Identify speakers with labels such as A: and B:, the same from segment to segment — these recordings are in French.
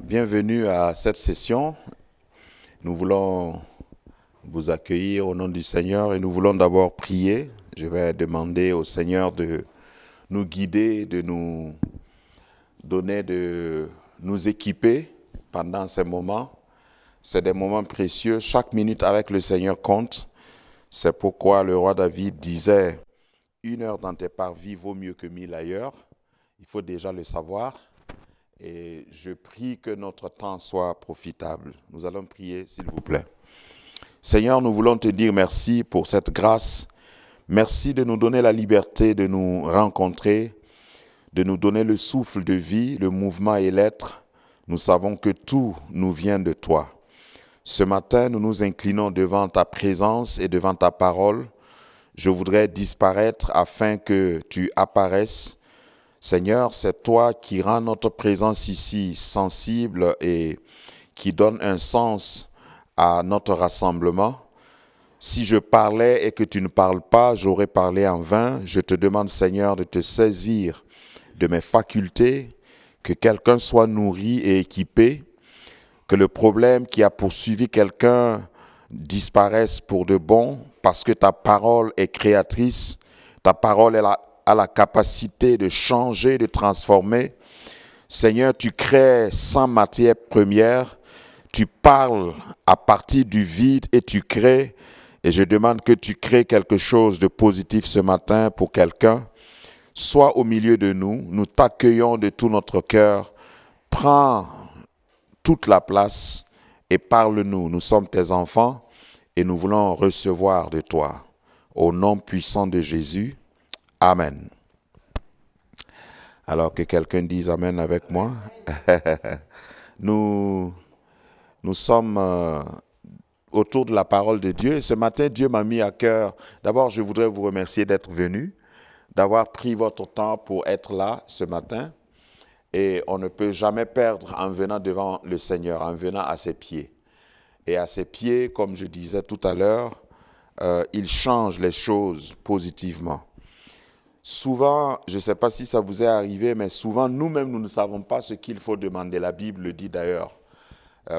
A: Bienvenue à cette session. Nous voulons vous accueillir au nom du Seigneur et nous voulons d'abord prier. Je vais demander au Seigneur de nous guider, de nous donner, de nous équiper pendant ces moments. C'est des moments précieux. Chaque minute avec le Seigneur compte. C'est pourquoi le roi David disait « 1 heure dans tes parvis vaut mieux que 1000 ailleurs ». Il faut déjà le savoir. Et je prie que notre temps soit profitable. Nous allons prier, s'il vous plaît. Seigneur, nous voulons te dire merci pour cette grâce. Merci de nous donner la liberté de nous rencontrer, de nous donner le souffle de vie, le mouvement et l'être. Nous savons que tout nous vient de toi. Ce matin, nous nous inclinons devant ta présence et devant ta parole. Je voudrais disparaître afin que tu apparaisses. Seigneur, c'est toi qui rends notre présence ici sensible et qui donne un sens à notre rassemblement. Si je parlais et que tu ne parles pas, j'aurais parlé en vain. Je te demande, Seigneur, de te saisir de mes facultés, que quelqu'un soit nourri et équipé, que le problème qui a poursuivi quelqu'un disparaisse pour de bon, parce que ta parole est créatrice, ta parole est a la capacité de changer, de transformer. Seigneur, tu crées sans matière première, tu parles à partir du vide et tu crées. Et je demande que tu crées quelque chose de positif ce matin pour quelqu'un. Sois au milieu de nous, nous t'accueillons de tout notre cœur. Prends toute la place et parle-nous. Nous sommes tes enfants et nous voulons recevoir de toi. Au nom puissant de Jésus. Amen. Alors que quelqu'un dise Amen avec moi. Nous sommes autour de la parole de Dieu. Et ce matin, Dieu m'a mis à cœur. D'abord, je voudrais vous remercier d'être venus, d'avoir pris votre temps pour être là ce matin. Et on ne peut jamais perdre en venant devant le Seigneur, en venant à ses pieds. Et à ses pieds, comme je disais tout à l'heure, il change les choses positivement. Souvent, je ne sais pas si ça vous est arrivé, mais souvent, nous-mêmes, nous ne savons pas ce qu'il faut demander. La Bible le dit d'ailleurs.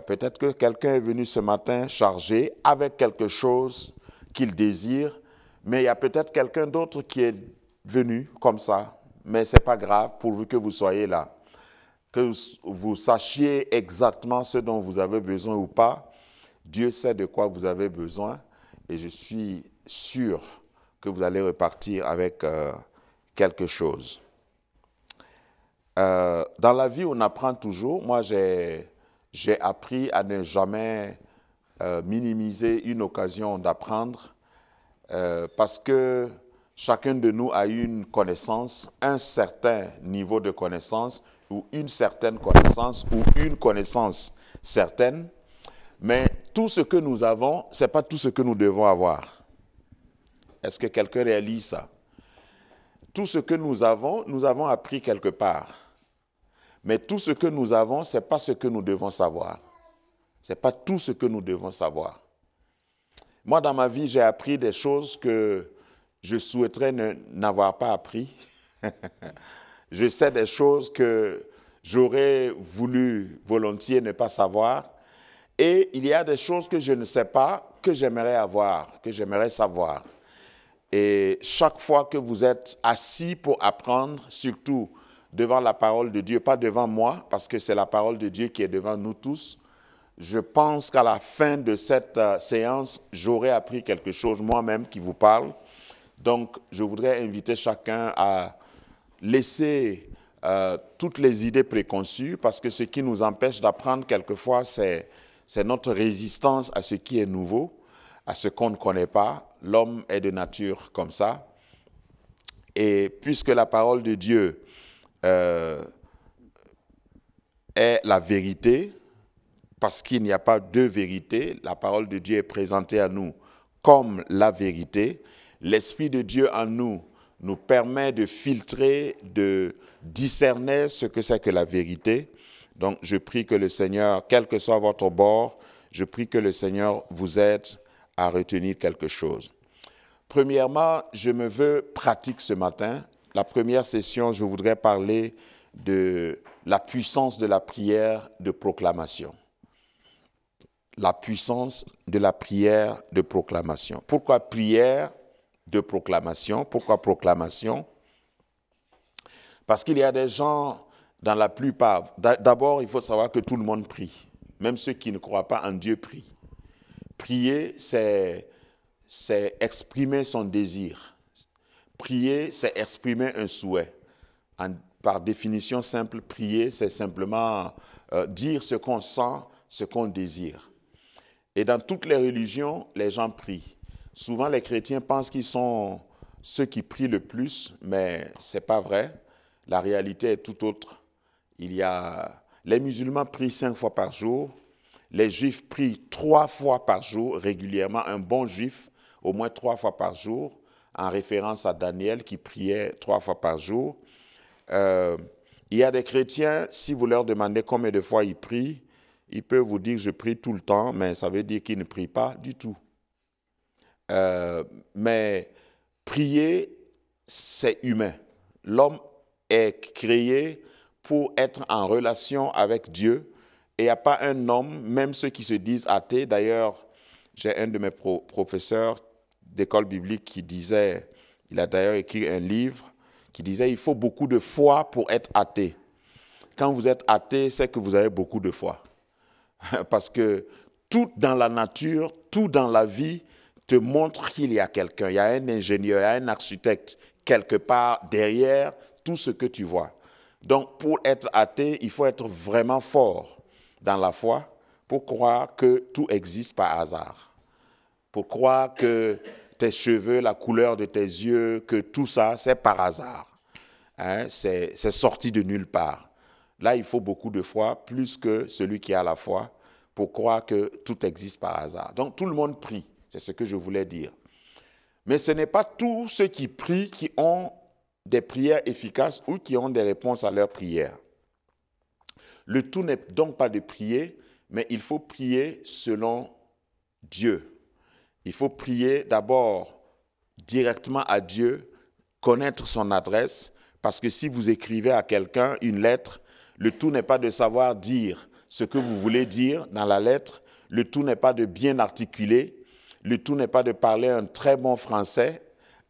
A: Peut-être que quelqu'un est venu ce matin chargé avec quelque chose qu'il désire, mais il y a peut-être quelqu'un d'autre qui est venu comme ça. Mais ce n'est pas grave, pourvu que vous soyez là. Que vous sachiez exactement ce dont vous avez besoin ou pas. Dieu sait de quoi vous avez besoin et je suis sûr que vous allez repartir avec quelque chose. Dans la vie, on apprend toujours. Moi, j'ai appris à ne jamais minimiser une occasion d'apprendre parce que chacun de nous a une connaissance, un certain niveau de connaissance ou une certaine connaissance ou une connaissance certaine. Mais tout ce que nous avons, ce n'est pas tout ce que nous devons avoir. Est-ce que quelqu'un réalise ça? Tout ce que nous avons appris quelque part. Mais tout ce que nous avons, ce n'est pas ce que nous devons savoir. Ce n'est pas tout ce que nous devons savoir. Moi, dans ma vie, j'ai appris des choses que je souhaiterais n'avoir pas appris. Je sais des choses que j'aurais voulu volontiers ne pas savoir. Et il y a des choses que je ne sais pas, que j'aimerais avoir, que j'aimerais savoir. Et chaque fois que vous êtes assis pour apprendre, surtout devant la parole de Dieu, pas devant moi, parce que c'est la parole de Dieu qui est devant nous tous, je pense qu'à la fin de cette séance, j'aurai appris quelque chose moi-même qui vous parle. Donc, je voudrais inviter chacun à laisser toutes les idées préconçues, parce que ce qui nous empêche d'apprendre quelquefois, c'est notre résistance à ce qui est nouveau, à ce qu'on ne connaît pas. L'homme est de nature comme ça. Et puisque la parole de Dieu est la vérité, parce qu'il n'y a pas de vérité, la parole de Dieu est présentée à nous comme la vérité. L'Esprit de Dieu en nous nous permet de filtrer, de discerner ce que c'est que la vérité. Donc, je prie que le Seigneur, quel que soit votre bord, je prie que le Seigneur vous aide à retenir quelque chose. Premièrement, je me veux pratique ce matin. La première session, je voudrais parler de la puissance de la prière de proclamation. La puissance de la prière de proclamation. Pourquoi prière de proclamation? Pourquoi proclamation? Parce qu'il y a des gens, dans la plupart, d'abord il faut savoir que tout le monde prie. Même ceux qui ne croient pas en Dieu prient. Prier, c'est exprimer son désir. Prier, c'est exprimer un souhait. Par définition simple, prier, c'est simplement dire ce qu'on sent, ce qu'on désire. Et dans toutes les religions, les gens prient. Souvent, les chrétiens pensent qu'ils sont ceux qui prient le plus, mais ce n'est pas vrai. La réalité est tout autre. Les musulmans prient 5 fois par jour. Les juifs prient 3 fois par jour régulièrement. Un bon juif, au moins 3 fois par jour, en référence à Daniel qui priait 3 fois par jour. Il y a des chrétiens, si vous leur demandez combien de fois ils prient, ils peuvent vous dire « je prie tout le temps », mais ça veut dire qu'ils ne prient pas du tout. Mais prier, c'est humain. L'homme est créé pour être en relation avec Dieu. Et il n'y a pas un homme, même ceux qui se disent athées. D'ailleurs, j'ai un de mes professeurs d'école biblique qui disait, il a d'ailleurs écrit un livre, qui disait « il faut beaucoup de foi pour être athée ». Quand vous êtes athée, c'est que vous avez beaucoup de foi. Parce que tout dans la nature, tout dans la vie te montre qu'il y a quelqu'un. Il y a un ingénieur, il y a un architecte quelque part derrière tout ce que tu vois. Donc, pour être athée, il faut être vraiment fort dans la foi pour croire que tout existe par hasard. Pour croire que tes cheveux, la couleur de tes yeux, que tout ça, c'est par hasard. Hein, c'est sorti de nulle part. Là, il faut beaucoup de foi, plus que celui qui a la foi, pour croire que tout existe par hasard. Donc, tout le monde prie, c'est ce que je voulais dire. Mais ce n'est pas tous ceux qui prient qui ont des prières efficaces ou qui ont des réponses à leurs prières. Le tout n'est donc pas de prier, mais il faut prier selon Dieu. Il faut prier d'abord directement à Dieu, connaître son adresse, parce que si vous écrivez à quelqu'un une lettre, le tout n'est pas de savoir dire ce que vous voulez dire dans la lettre, le tout n'est pas de bien articuler, le tout n'est pas de parler un très bon français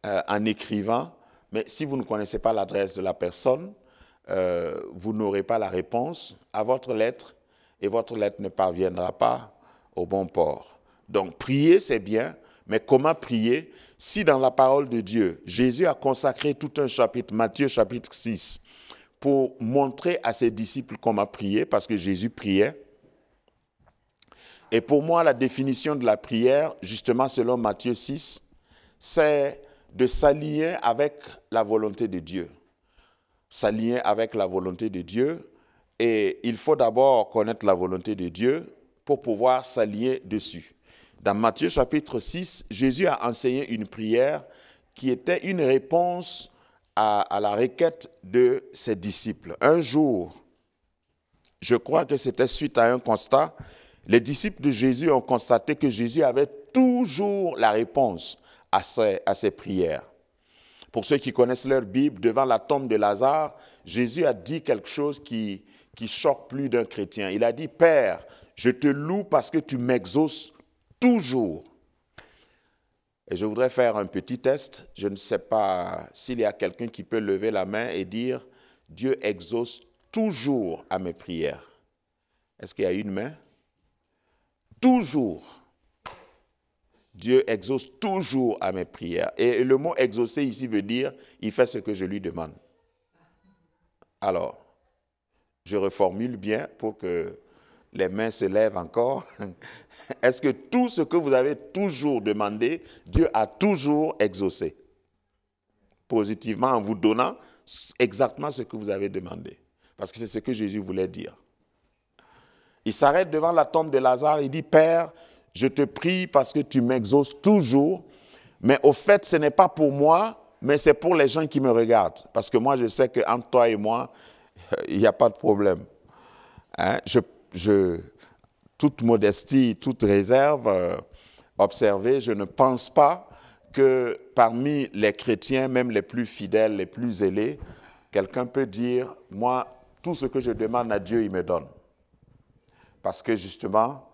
A: en écrivant, mais si vous ne connaissez pas l'adresse de la personne, vous n'aurez pas la réponse à votre lettre et votre lettre ne parviendra pas au bon port. Donc, prier, c'est bien, mais comment prier si dans la parole de Dieu, Jésus a consacré tout un chapitre, Matthieu chapitre 6, pour montrer à ses disciples comment prier, parce que Jésus priait. Et pour moi, la définition de la prière, justement selon Matthieu 6, c'est de s'aligner avec la volonté de Dieu. S'aligner avec la volonté de Dieu. Et il faut d'abord connaître la volonté de Dieu pour pouvoir s'aligner dessus. Dans Matthieu chapitre 6, Jésus a enseigné une prière qui était une réponse à la requête de ses disciples. Un jour, je crois que c'était suite à un constat, les disciples de Jésus ont constaté que Jésus avait toujours la réponse à ses prières. Pour ceux qui connaissent leur Bible, devant la tombe de Lazare, Jésus a dit quelque chose qui choque plus d'un chrétien. Il a dit « Père, je te loue parce que tu m'exauces toujours. » Et je voudrais faire un petit test. Je ne sais pas s'il y a quelqu'un qui peut lever la main et dire « Dieu exauce toujours à mes prières. » Est-ce qu'il y a une main? Toujours. Dieu exauce toujours à mes prières. Et le mot « exaucer » ici veut dire « il fait ce que je lui demande ». Alors, je reformule bien pour que les mains se lèvent encore. Est-ce que tout ce que vous avez toujours demandé, Dieu a toujours exaucé? Positivement, en vous donnant exactement ce que vous avez demandé. Parce que c'est ce que Jésus voulait dire. Il s'arrête devant la tombe de Lazare, il dit « Père, je te prie parce que tu m'exauces toujours, mais au fait, ce n'est pas pour moi, mais c'est pour les gens qui me regardent. Parce que moi, je sais qu'entre toi et moi, il n'y a pas de problème. Hein? Toute modestie, toute réserve observée, je ne pense pas que parmi les chrétiens, même les plus fidèles, les plus zélés, Quelqu'un peut dire, moi, tout ce que je demande à Dieu, il me donne. Parce que justement,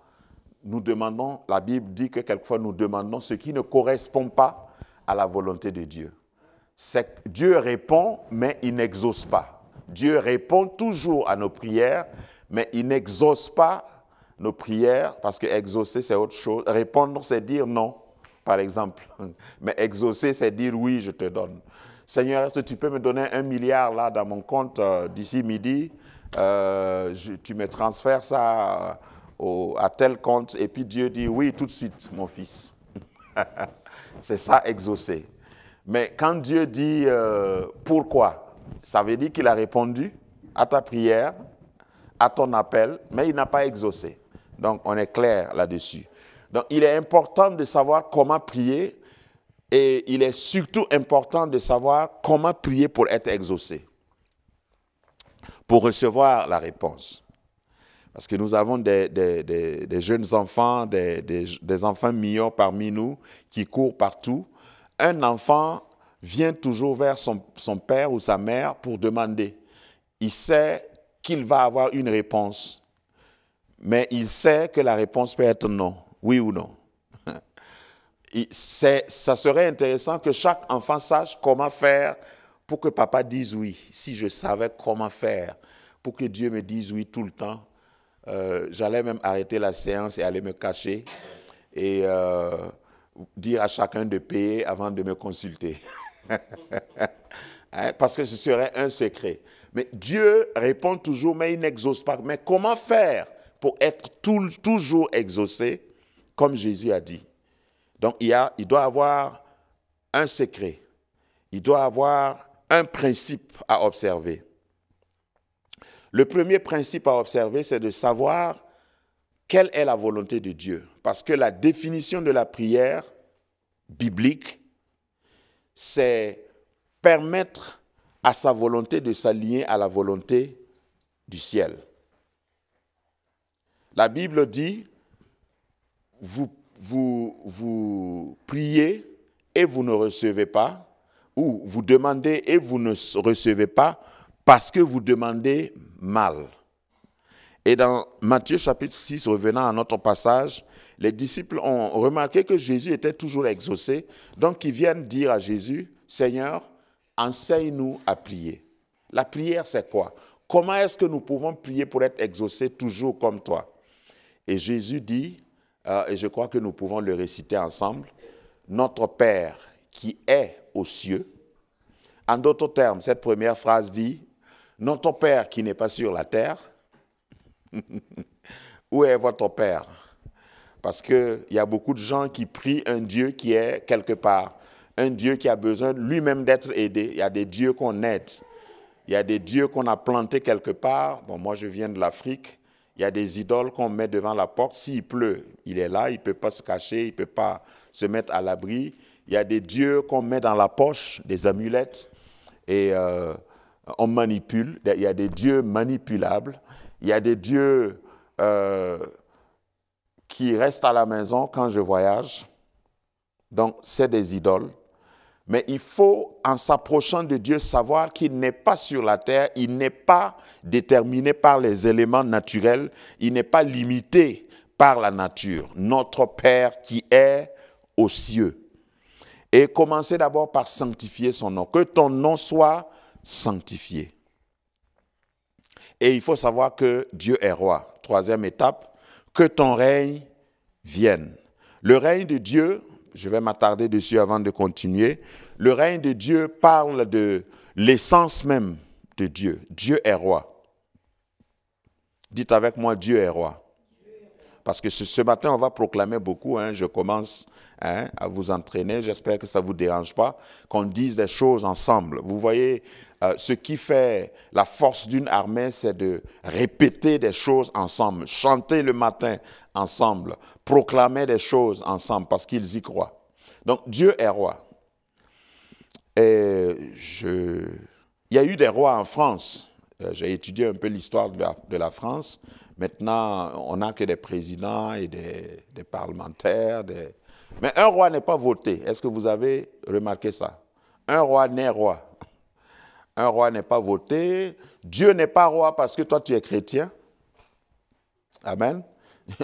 A: nous demandons, la Bible dit que quelquefois nous demandons ce qui ne correspond pas à la volonté de Dieu. Dieu répond, mais il n'exauce pas. Dieu répond toujours à nos prières, mais il n'exauce pas nos prières, parce que exaucer, c'est autre chose. Répondre, c'est dire non, par exemple. Mais exaucer, c'est dire oui, je te donne. Seigneur, est-ce que tu peux me donner 1 milliard là dans mon compte d'ici midi? Tu me transfères ça à tel compte, et puis Dieu dit oui tout de suite, mon fils. C'est ça, exaucer. Mais quand Dieu dit pourquoi, ça veut dire qu'il a répondu à ta prière, à ton appel, mais il n'a pas exaucé. Donc on est clair là-dessus. Donc il est important de savoir comment prier, et il est surtout important de savoir comment prier pour être exaucé, pour recevoir la réponse. Parce que nous avons des jeunes enfants, des enfants mignons parmi nous qui courent partout. Un enfant vient toujours vers son père ou sa mère pour demander. Il sait qu'il va avoir une réponse, mais il sait que la réponse peut être non, oui ou non. Ça serait intéressant que chaque enfant sache comment faire pour que papa dise oui. Si je savais comment faire pour que Dieu me dise oui tout le temps, j'allais même arrêter la séance et aller me cacher et dire à chacun de payer avant de me consulter. Parce que ce serait un secret. Mais Dieu répond toujours, mais il n'exauce pas. Mais comment faire pour être toujours exaucé, comme Jésus a dit? Donc il doit avoir un secret. Il doit avoir un principe à observer. Le premier principe à observer, c'est de savoir quelle est la volonté de Dieu. Parce que la définition de la prière biblique, c'est permettre à sa volonté de s'aligner à la volonté du ciel. La Bible dit, vous priez et vous ne recevez pas, ou vous demandez et vous ne recevez pas, parce que vous demandez mal. Et dans Matthieu chapitre 6, revenant à notre passage, les disciples ont remarqué que Jésus était toujours exaucé. Donc ils viennent dire à Jésus, Seigneur, enseigne-nous à prier. La prière, c'est quoi? Comment est-ce que nous pouvons prier pour être exaucés toujours comme toi? Et Jésus dit, et je crois que nous pouvons le réciter ensemble, notre Père qui est aux cieux. En d'autres termes, cette première phrase dit, notre Père qui n'est pas sur la terre, où est votre Père? Parce qu'il y a beaucoup de gens qui prient un Dieu qui est quelque part, un Dieu qui a besoin lui-même d'être aidé. Il y a des dieux qu'on aide, il y a des dieux qu'on a plantés quelque part. Bon, moi je viens de l'Afrique, il y a des idoles qu'on met devant la porte. S'il pleut, il est là, il ne peut pas se cacher, il ne peut pas se mettre à l'abri. Il y a des dieux qu'on met dans la poche, des amulettes, et on manipule. Il y a des dieux manipulables. Il y a des dieux qui restent à la maison quand je voyage. Donc, c'est des idoles. Mais il faut, en s'approchant de Dieu, savoir qu'il n'est pas sur la terre, il n'est pas déterminé par les éléments naturels, il n'est pas limité par la nature. Notre Père qui est aux cieux. Et commencez d'abord par sanctifier son nom. Que ton nom soit sanctifié. Et il faut savoir que Dieu est roi. Troisième étape, que ton règne vienne. Le règne de Dieu, je vais m'attarder dessus avant de continuer, le règne de Dieu parle de l'essence même de Dieu. Dieu est roi. Dites avec moi, Dieu est roi. Parce que ce matin, on va proclamer beaucoup, je commence à vous entraîner, j'espère que ça ne vous dérange pas, qu'on dise des choses ensemble. Vous voyez, ce qui fait la force d'une armée, c'est de répéter des choses ensemble, chanter le matin ensemble, proclamer des choses ensemble, parce qu'ils y croient. Donc, Dieu est roi. Et il y a eu des rois en France. J'ai étudié un peu l'histoire de la France. Maintenant, on n'a que des présidents et des parlementaires. Mais un roi n'est pas voté. Est-ce que vous avez remarqué ça? Un roi n'est roi. Un roi n'est pas voté. Dieu n'est pas roi parce que toi tu es chrétien. Amen.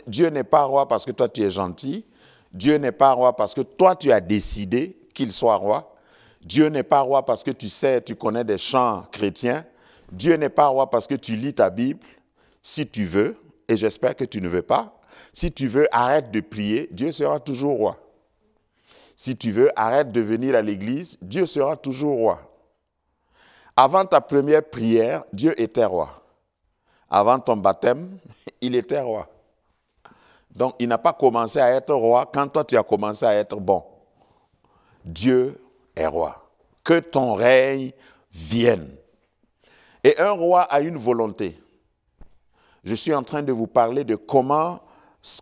A: Dieu n'est pas roi parce que toi tu es gentil. Dieu n'est pas roi parce que toi tu as décidé qu'il soit roi. Dieu n'est pas roi parce que tu sais, tu connais des chants chrétiens. Dieu n'est pas roi parce que tu lis ta Bible. Si tu veux, et j'espère que tu ne veux pas, si tu veux, arrête de prier, Dieu sera toujours roi. Si tu veux, arrête de venir à l'église, Dieu sera toujours roi. Avant ta première prière, Dieu était roi. Avant ton baptême, il était roi. Donc, il n'a pas commencé à être roi quand toi, tu as commencé à être bon. Dieu est roi. Que ton règne vienne. Et un roi a une volonté. Je suis en train de vous parler de comment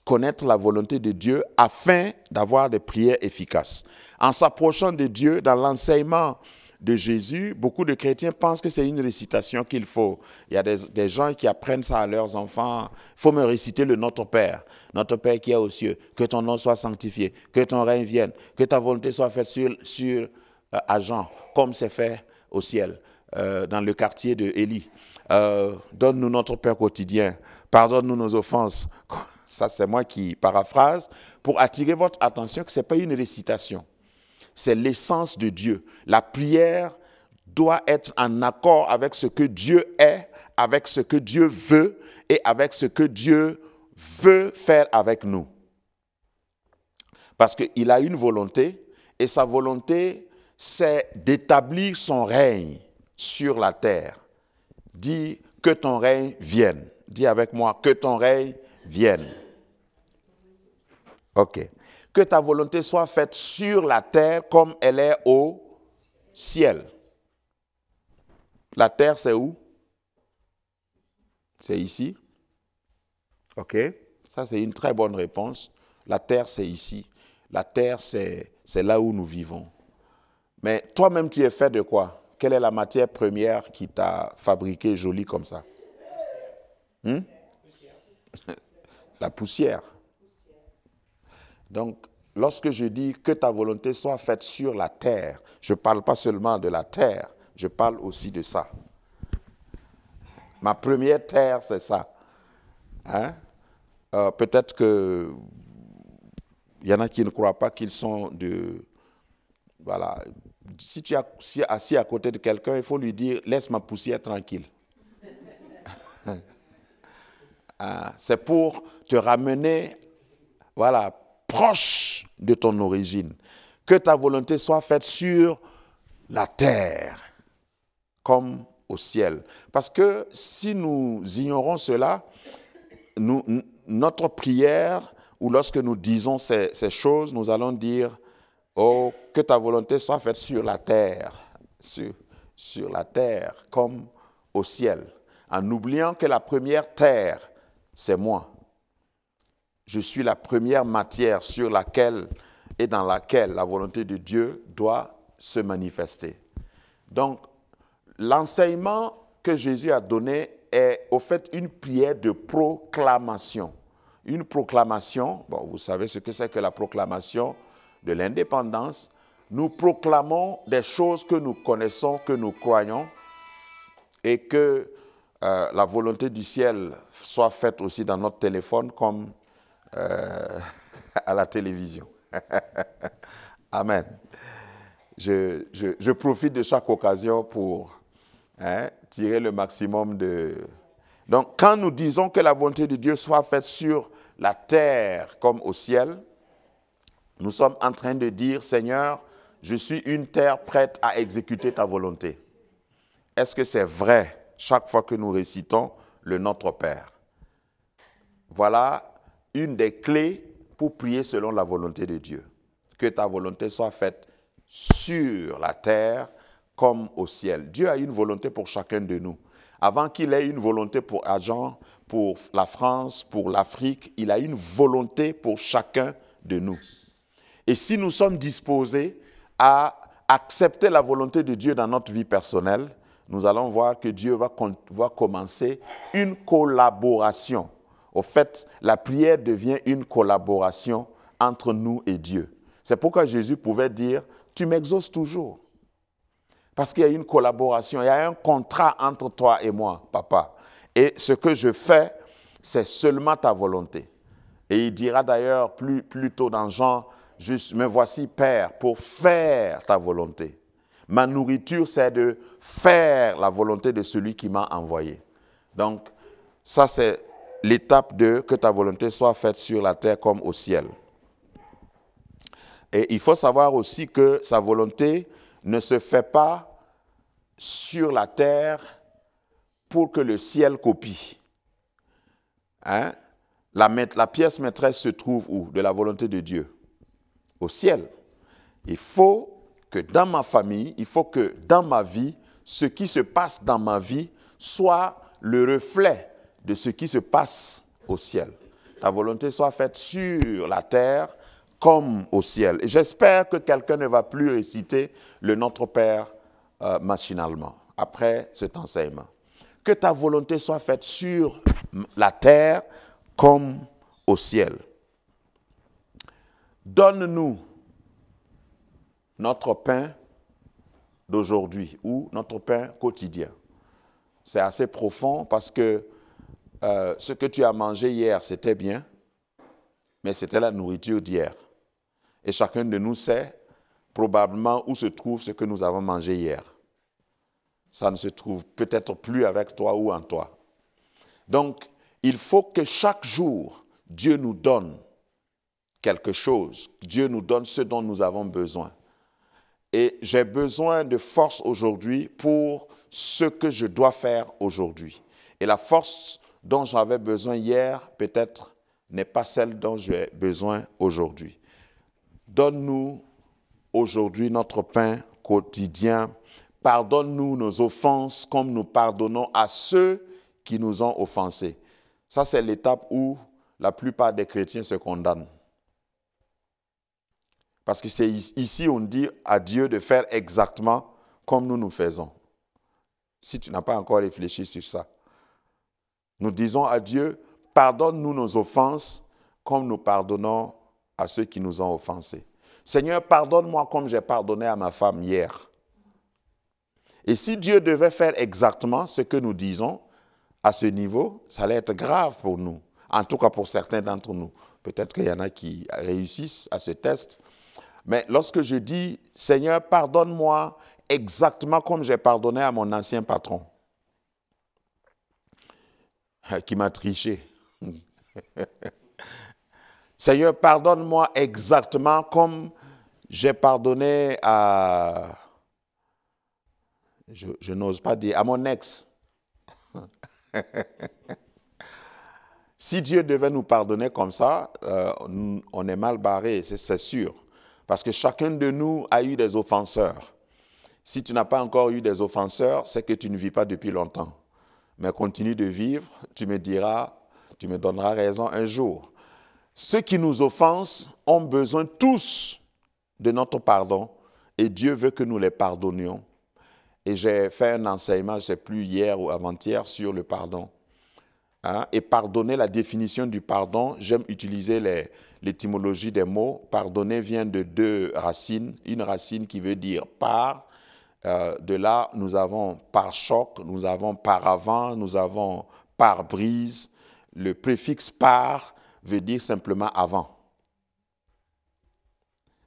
A: connaître la volonté de Dieu afin d'avoir des prières efficaces. En s'approchant de Dieu, dans l'enseignement de Jésus, beaucoup de chrétiens pensent que c'est une récitation qu'il faut. Il y a des gens qui apprennent ça à leurs enfants. Il faut me réciter le Notre Père. Notre Père qui est aux cieux, que ton nom soit sanctifié, que ton règne vienne, que ta volonté soit faite sur Jean, comme c'est fait au ciel, dans le quartier de Élie. Donne-nous notre pain quotidien, pardonne-nous nos offenses. Ça, c'est moi qui paraphrase pour attirer votre attention que ce n'est pas une récitation. C'est l'essence de Dieu. La prière doit être en accord avec ce que Dieu est, avec ce que Dieu veut et avec ce que Dieu veut faire avec nous. Parce qu'il a une volonté et sa volonté, c'est d'établir son règne sur la terre. Dis que ton règne vienne. Dis avec moi, que ton règne vienne. Ok. Que ta volonté soit faite sur la terre comme elle est au ciel. La terre, c'est où? C'est ici. Ok. Ça, c'est une très bonne réponse. La terre, c'est ici. La terre, c'est là où nous vivons. Mais toi-même, tu es fait de quoi? Quelle est la matière première qui t'a fabriqué joli comme ça? La poussière. Donc, lorsque je dis que ta volonté soit faite sur la terre, je ne parle pas seulement de la terre, je parle aussi de ça. Ma première terre, c'est ça. Hein? Peut-être que il y en a qui ne croient pas qu'ils sont de... Voilà. Si tu es assis à côté de quelqu'un, il faut lui dire « laisse ma poussière tranquille ». C'est pour te ramener, voilà, proche de ton origine. Que ta volonté soit faite sur la terre, comme au ciel. Parce que si nous ignorons cela, notre prière, ou lorsque nous disons ces choses, nous allons dire, oh, que ta volonté soit faite sur la terre, sur la terre, comme au ciel. En oubliant que la première terre, c'est moi. Je suis la première matière sur laquelle et dans laquelle la volonté de Dieu doit se manifester. Donc, l'enseignement que Jésus a donné est au fait une prière de proclamation. Une proclamation, bon, vous savez ce que c'est que la proclamation de l'indépendance. Nous proclamons des choses que nous connaissons, que nous croyons, et que la volonté du ciel soit faite aussi dans notre téléphone comme à la télévision. Amen. Je profite de chaque occasion pour tirer le maximum de... Donc, quand nous disons que la volonté de Dieu soit faite sur la terre comme au ciel, nous sommes en train de dire, Seigneur, je suis une terre prête à exécuter ta volonté. Est-ce que c'est vrai chaque fois que nous récitons le Notre Père? Voilà une des clés pour prier selon la volonté de Dieu. Que ta volonté soit faite sur la terre comme au ciel. Dieu a une volonté pour chacun de nous. Avant qu'il ait une volonté pour Jean, pour la France, pour l'Afrique, il a une volonté pour chacun de nous. Et si nous sommes disposés à accepter la volonté de Dieu dans notre vie personnelle, nous allons voir que Dieu va commencer une collaboration. Au fait, la prière devient une collaboration entre nous et Dieu. C'est pourquoi Jésus pouvait dire, tu m'exauces toujours. Parce qu'il y a une collaboration, il y a un contrat entre toi et moi, papa. Et ce que je fais, c'est seulement ta volonté. Et il dira d'ailleurs plus tôt dans Jean, juste, me voici Père, pour faire ta volonté. Ma nourriture, c'est de faire la volonté de celui qui m'a envoyé. Donc, ça c'est l'étape de que ta volonté soit faite sur la terre comme au ciel. Et il faut savoir aussi que sa volonté ne se fait pas sur la terre pour que le ciel copie. Hein? La pièce maîtresse se trouve où? De la volonté de Dieu. Au ciel. Il faut que dans ma famille, il faut que dans ma vie, ce qui se passe dans ma vie soit le reflet de ce qui se passe au ciel. Ta volonté soit faite sur la terre comme au ciel. Et j'espère que quelqu'un ne va plus réciter le Notre Père machinalement après cet enseignement. Que ta volonté soit faite sur la terre comme au ciel. Donne-nous notre pain d'aujourd'hui ou notre pain quotidien. C'est assez profond parce que ce que tu as mangé hier, c'était bien, mais c'était la nourriture d'hier. Et chacun de nous sait probablement où se trouve ce que nous avons mangé hier. Ça ne se trouve peut-être plus avec toi ou en toi. Donc, il faut que chaque jour, Dieu nous donne quelque chose. Dieu nous donne ce dont nous avons besoin. Et j'ai besoin de force aujourd'hui pour ce que je dois faire aujourd'hui. Et la force dont j'avais besoin hier, peut-être, n'est pas celle dont j'ai besoin aujourd'hui. Donne-nous aujourd'hui notre pain quotidien. Pardonne-nous nos offenses comme nous pardonnons à ceux qui nous ont offensés. Ça, c'est l'étape où la plupart des chrétiens se condamnent. Parce que c'est ici on dit à Dieu de faire exactement comme nous faisons. Si tu n'as pas encore réfléchi sur ça. Nous disons à Dieu, pardonne-nous nos offenses comme nous pardonnons à ceux qui nous ont offensés. Seigneur, pardonne-moi comme j'ai pardonné à ma femme hier. Et si Dieu devait faire exactement ce que nous disons à ce niveau, ça allait être grave pour nous. En tout cas pour certains d'entre nous. Peut-être qu'il y en a qui réussissent à ce test. Mais lorsque je dis, Seigneur, pardonne-moi exactement comme j'ai pardonné à mon ancien patron, qui m'a triché. Seigneur, pardonne-moi exactement comme j'ai pardonné à, je n'ose pas dire, à mon ex. Si Dieu devait nous pardonner comme ça, on est mal barré, c'est sûr. Parce que chacun de nous a eu des offenseurs. Si tu n'as pas encore eu des offenseurs, c'est que tu ne vis pas depuis longtemps. Mais continue de vivre, tu me donneras raison un jour. Ceux qui nous offensent ont besoin tous de notre pardon et Dieu veut que nous les pardonnions. Et j'ai fait un enseignement, je ne sais plus hier ou avant-hier, sur le pardon. Hein? Et pardonner, la définition du pardon, j'aime utiliser l'étymologie des mots. Pardonner vient de deux racines. Une racine qui veut dire par. De là, nous avons par choc, nous avons par avant, nous avons par brise. Le préfixe par veut dire simplement avant.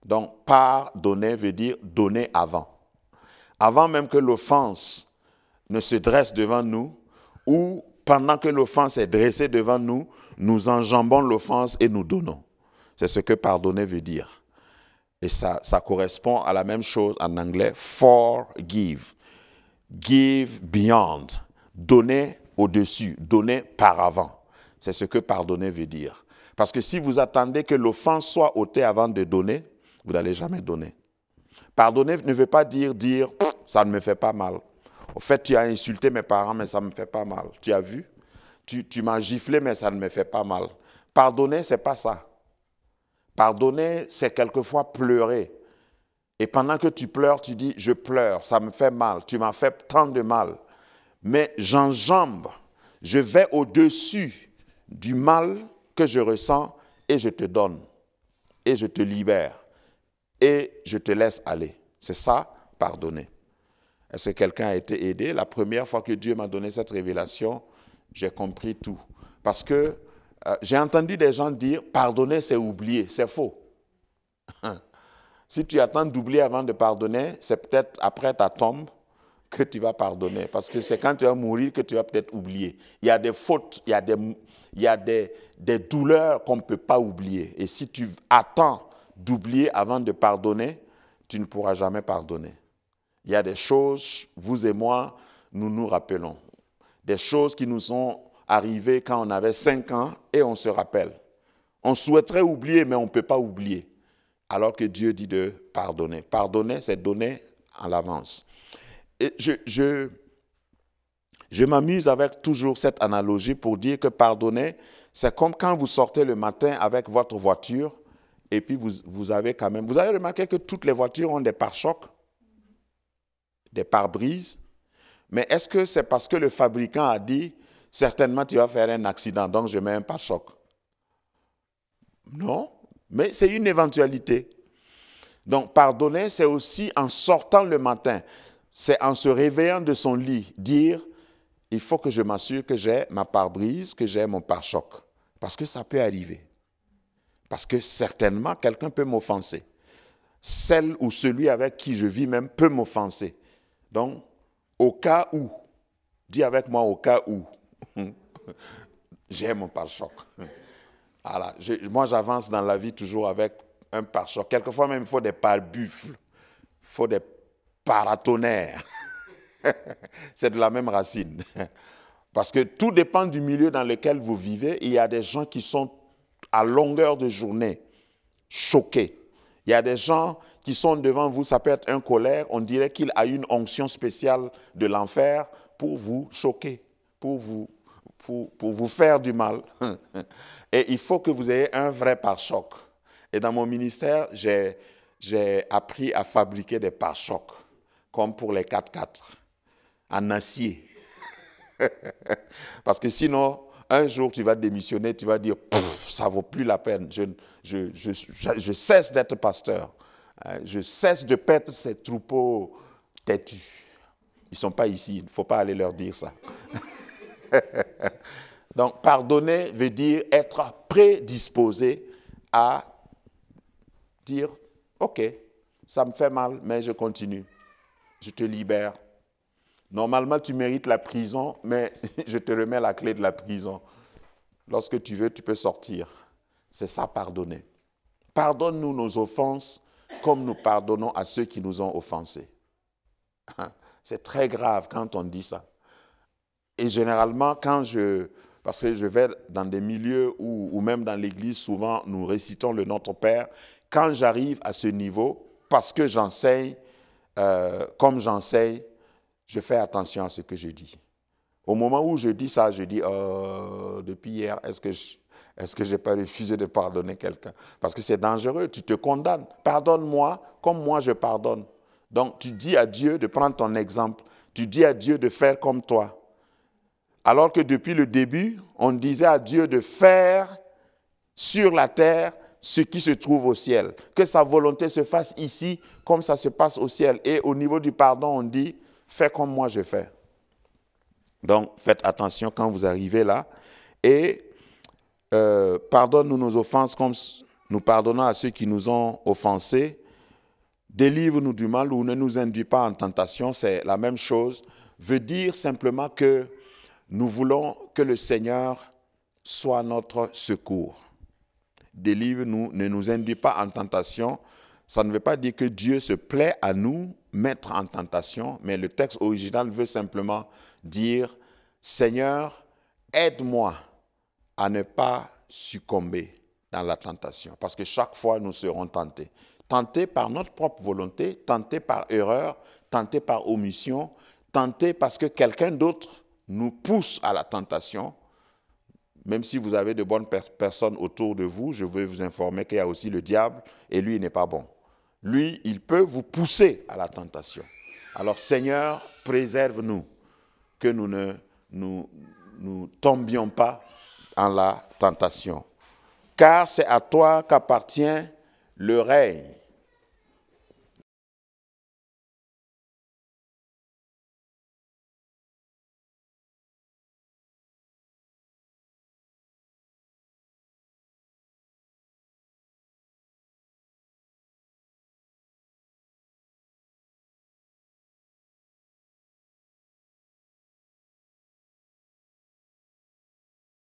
A: Donc, pardonner veut dire donner avant. Avant même que l'offense ne se dresse devant nous, ou pendant que l'offense est dressée devant nous, nous enjambons l'offense et nous donnons. C'est ce que pardonner veut dire. Et ça correspond à la même chose en anglais, forgive. Give beyond. Donner au-dessus, donner par avant. C'est ce que pardonner veut dire. Parce que si vous attendez que l'offense soit ôtée avant de donner, vous n'allez jamais donner. Pardonner ne veut pas dire « ça ne me fait pas mal ». Au fait, tu as insulté mes parents, mais ça ne me fait pas mal. Tu as vu? Tu m'as giflé, mais ça ne me fait pas mal. Pardonner, ce n'est pas ça. Pardonner, c'est quelquefois pleurer. Et pendant que tu pleures, tu dis, je pleure, ça me fait mal, tu m'as fait tant de mal. Mais j'enjambe, je vais au-dessus du mal que je ressens et je te donne. Et je te libère. Et je te laisse aller. C'est ça, pardonner. Est-ce que quelqu'un a été aidé? La première fois que Dieu m'a donné cette révélation, j'ai compris tout. Parce que j'ai entendu des gens dire « pardonner, c'est oublier ». C'est faux. Si tu attends d'oublier avant de pardonner, c'est peut-être après ta tombe que tu vas pardonner. Parce que c'est quand tu vas mourir que tu vas peut-être oublier. Il y a des fautes, il y a des douleurs qu'on ne peut pas oublier. Et si tu attends d'oublier avant de pardonner, tu ne pourras jamais pardonner. Il y a des choses, vous et moi, nous nous rappelons. Des choses qui nous sont arrivées quand on avait 5 ans et on se rappelle. On souhaiterait oublier, mais on ne peut pas oublier. Alors que Dieu dit de pardonner. Pardonner, c'est donner à l'avance. Et je m'amuse avec toujours cette analogie pour dire que pardonner, c'est comme quand vous sortez le matin avec votre voiture et puis vous avez quand même... Vous avez remarqué que toutes les voitures ont des pare-chocs, des pare-brises. Mais est-ce que c'est parce que le fabricant a dit « certainement tu vas faire un accident, donc je mets un pare-choc » ? Non, mais c'est une éventualité. Donc pardonner, c'est aussi en sortant le matin, c'est en se réveillant de son lit, dire « il faut que je m'assure que j'ai ma pare-brise, que j'ai mon pare-choc ». Parce que ça peut arriver. Parce que certainement, quelqu'un peut m'offenser. Celle ou celui avec qui je vis même peut m'offenser. Donc, au cas où, dis avec moi au cas où, j'ai mon pare-choc. Voilà. Moi, j'avance dans la vie toujours avec un pare-choc. Quelquefois même, il faut des pare-buffles, il faut des paratonnerres. C'est de la même racine. Parce que tout dépend du milieu dans lequel vous vivez. Il y a des gens qui sont à longueur de journée choqués. Il y a des gens qui sont devant vous, ça peut être un colère, on dirait qu'il a une onction spéciale de l'enfer pour vous choquer, pour vous faire du mal. Et il faut que vous ayez un vrai pare-choc. Et dans mon ministère, j'ai appris à fabriquer des pare-chocs, comme pour les 4x4, en acier. Parce que sinon, un jour, tu vas démissionner, tu vas dire « ça ne vaut plus la peine, je cesse d'être pasteur, je cesse de paître ces troupeaux têtus. » Ils ne sont pas ici, il ne faut pas aller leur dire ça. Donc, pardonner veut dire être prédisposé à dire « ok, ça me fait mal, mais je continue, je te libère. » Normalement, tu mérites la prison, mais je te remets la clé de la prison. Lorsque tu veux, tu peux sortir. C'est ça, pardonner. Pardonne-nous nos offenses comme nous pardonnons à ceux qui nous ont offensés. C'est très grave quand on dit ça. Et généralement, parce que je vais dans des milieux ou même dans l'église, souvent nous récitons le Notre Père. Quand j'arrive à ce niveau, parce que j'enseigne, comme j'enseigne, je fais attention à ce que je dis. Au moment où je dis ça, je dis depuis hier, est-ce que je n'ai pas refusé de pardonner quelqu'un? Parce que c'est dangereux, tu te condamnes. Pardonne-moi comme moi je pardonne. Donc tu dis à Dieu de prendre ton exemple. Tu dis à Dieu de faire comme toi. Alors que depuis le début, on disait à Dieu de faire sur la terre ce qui se trouve au ciel. Que sa volonté se fasse ici comme ça se passe au ciel. Et au niveau du pardon, on dit fais comme moi je fais. Donc, faites attention quand vous arrivez là. Et pardonne-nous nos offenses comme nous pardonnons à ceux qui nous ont offensés. Délivre-nous du mal ou ne nous induis pas en tentation. C'est la même chose. Veut dire simplement que nous voulons que le Seigneur soit notre secours. Délivre-nous, ne nous induis pas en tentation. Ça ne veut pas dire que Dieu se plaît à nous mettre en tentation, mais le texte original veut simplement dire « Seigneur, aide-moi à ne pas succomber dans la tentation. » Parce que chaque fois, nous serons tentés. Tentés par notre propre volonté, tentés par erreur, tentés par omission, tentés parce que quelqu'un d'autre nous pousse à la tentation. Même si vous avez de bonnes personnes autour de vous, je veux vous informer qu'il y a aussi le diable et lui, il n'est pas bon. Lui, il peut vous pousser à la tentation. Alors, Seigneur, préserve-nous, que nous ne tombions pas en la tentation. Car c'est à toi qu'appartient le règne,